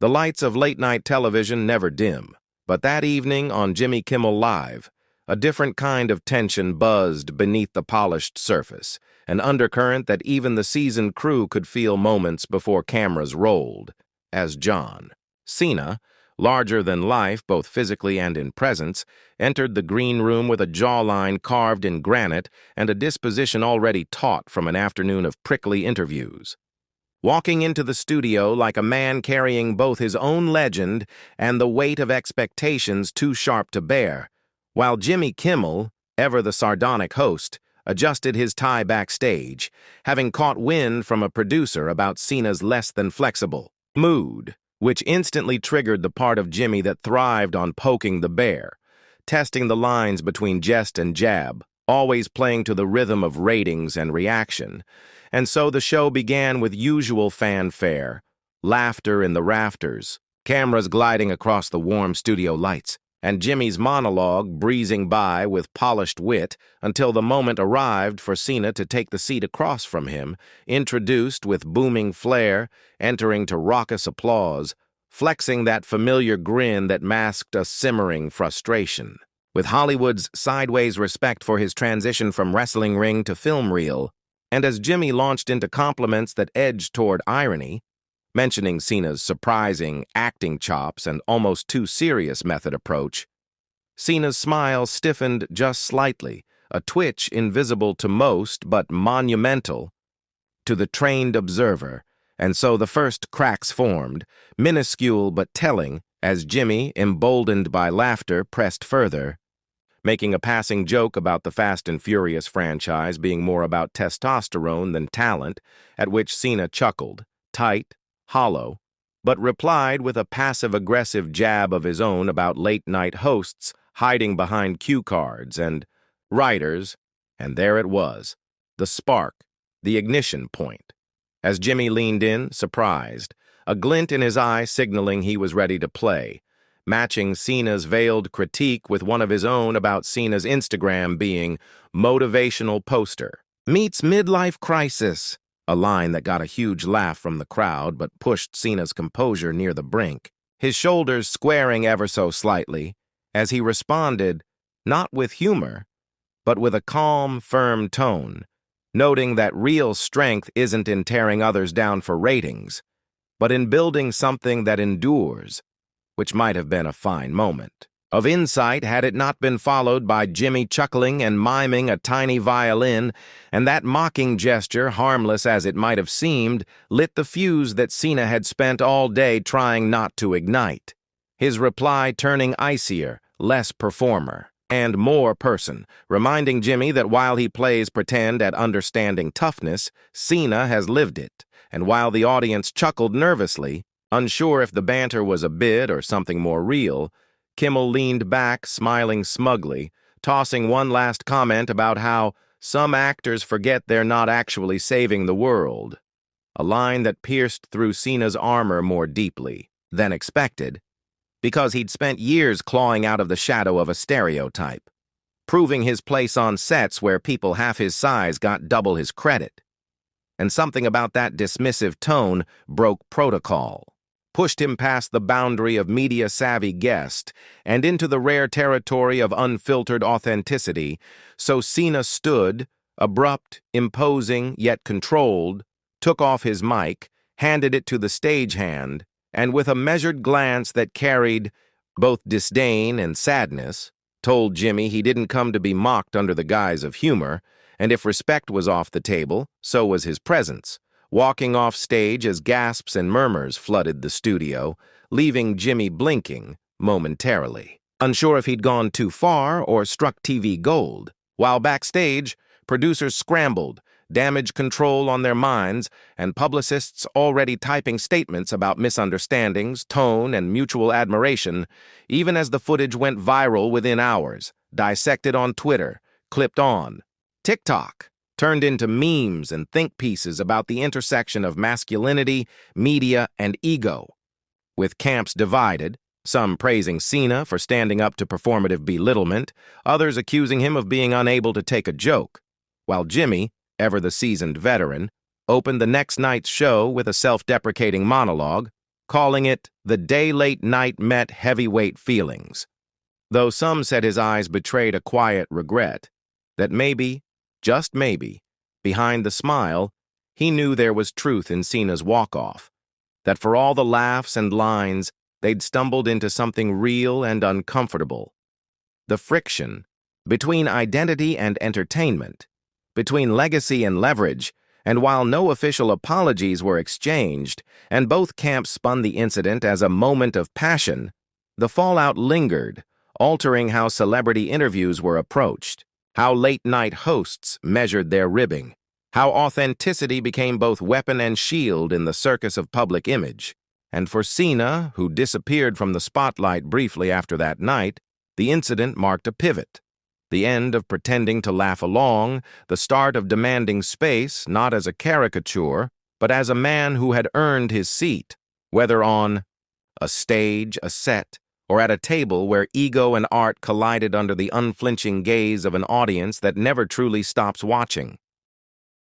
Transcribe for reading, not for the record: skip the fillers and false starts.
The lights of late-night television never dim, but that evening on Jimmy Kimmel Live, a different kind of tension buzzed beneath the polished surface, an undercurrent that even the seasoned crew could feel moments before cameras rolled, as John Cena, larger than life both physically and in presence, entered the green room with a jawline carved in granite and a disposition already taut from an afternoon of prickly interviews. Walking into the studio like a man carrying both his own legend and the weight of expectations too sharp to bear, while Jimmy Kimmel, ever the sardonic host, adjusted his tie backstage, having caught wind from a producer about Cena's less-than-flexible mood, which instantly triggered the part of Jimmy that thrived on poking the bear, testing the lines between jest and jab, always playing to the rhythm of ratings and reaction. And so the show began with usual fanfare, laughter in the rafters, cameras gliding across the warm studio lights, and Jimmy's monologue breezing by with polished wit until the moment arrived for Cena to take the seat across from him, introduced with booming flair, entering to raucous applause, flexing that familiar grin that masked a simmering frustration. With Hollywood's sideways respect for his transition from wrestling ring to film reel, and as Jimmy launched into compliments that edged toward irony, mentioning Cena's surprising acting chops and almost too serious method approach, Cena's smile stiffened just slightly, a twitch invisible to most but monumental to the trained observer, and so the first cracks formed, minuscule but telling, as Jimmy, emboldened by laughter, pressed further, making a passing joke about the Fast and Furious franchise being more about testosterone than talent, at which Cena chuckled, tight, hollow, but replied with a passive-aggressive jab of his own about late-night hosts hiding behind cue cards and writers, and there it was, the spark, the ignition point. As Jimmy leaned in, surprised, a glint in his eye signaling he was ready to play, matching Cena's veiled critique with one of his own about Cena's Instagram being motivational poster. Meets midlife crisis, a line that got a huge laugh from the crowd but pushed Cena's composure near the brink, his shoulders squaring ever so slightly, as he responded, not with humor, but with a calm, firm tone, noting that real strength isn't in tearing others down for ratings, but in building something that endures, which might have been a fine moment of insight had it not been followed by Jimmy chuckling and miming a tiny violin, and that mocking gesture, harmless as it might have seemed, lit the fuse that Cena had spent all day trying not to ignite, his reply turning icier, less performer, and more person, reminding Jimmy that while he plays pretend at understanding toughness, Cena has lived it, and while the audience chuckled nervously, unsure if the banter was a bit or something more real, Kimmel leaned back, smiling smugly, tossing one last comment about how some actors forget they're not actually saving the world, a line that pierced through Cena's armor more deeply than expected, because he'd spent years clawing out of the shadow of a stereotype, proving his place on sets where people half his size got double his credit. And something about that dismissive tone broke protocol, pushed him past the boundary of media-savvy guest and into the rare territory of unfiltered authenticity, so Cena stood, abrupt, imposing, yet controlled, took off his mic, handed it to the stagehand, and with a measured glance that carried both disdain and sadness, told Jimmy he didn't come to be mocked under the guise of humor, and if respect was off the table, so was his presence, walking off stage as gasps and murmurs flooded the studio, leaving Jimmy blinking momentarily, unsure if he'd gone too far or struck TV gold, while backstage, producers scrambled, damage control on their minds, and publicists already typing statements about misunderstandings, tone, and mutual admiration, even as the footage went viral within hours, dissected on Twitter, clipped on TikTok, turned into memes and think pieces about the intersection of masculinity, media, and ego, with camps divided, some praising Cena for standing up to performative belittlement, others accusing him of being unable to take a joke, while Jimmy, ever the seasoned veteran, opened the next night's show with a self-deprecating monologue, calling it the day late night met heavyweight feelings. Though some said his eyes betrayed a quiet regret, that maybe, just maybe, behind the smile, he knew there was truth in Cena's walk-off, that for all the laughs and lines, they'd stumbled into something real and uncomfortable. The friction between identity and entertainment, between legacy and leverage, and while no official apologies were exchanged, and both camps spun the incident as a moment of passion, the fallout lingered, altering how celebrity interviews were approached, how late-night hosts measured their ribbing, how authenticity became both weapon and shield in the circus of public image. And for Cena, who disappeared from the spotlight briefly after that night, the incident marked a pivot. The end of pretending to laugh along, the start of demanding space not as a caricature, but as a man who had earned his seat, whether on a stage, a set, or at a table where ego and art collided under the unflinching gaze of an audience that never truly stops watching.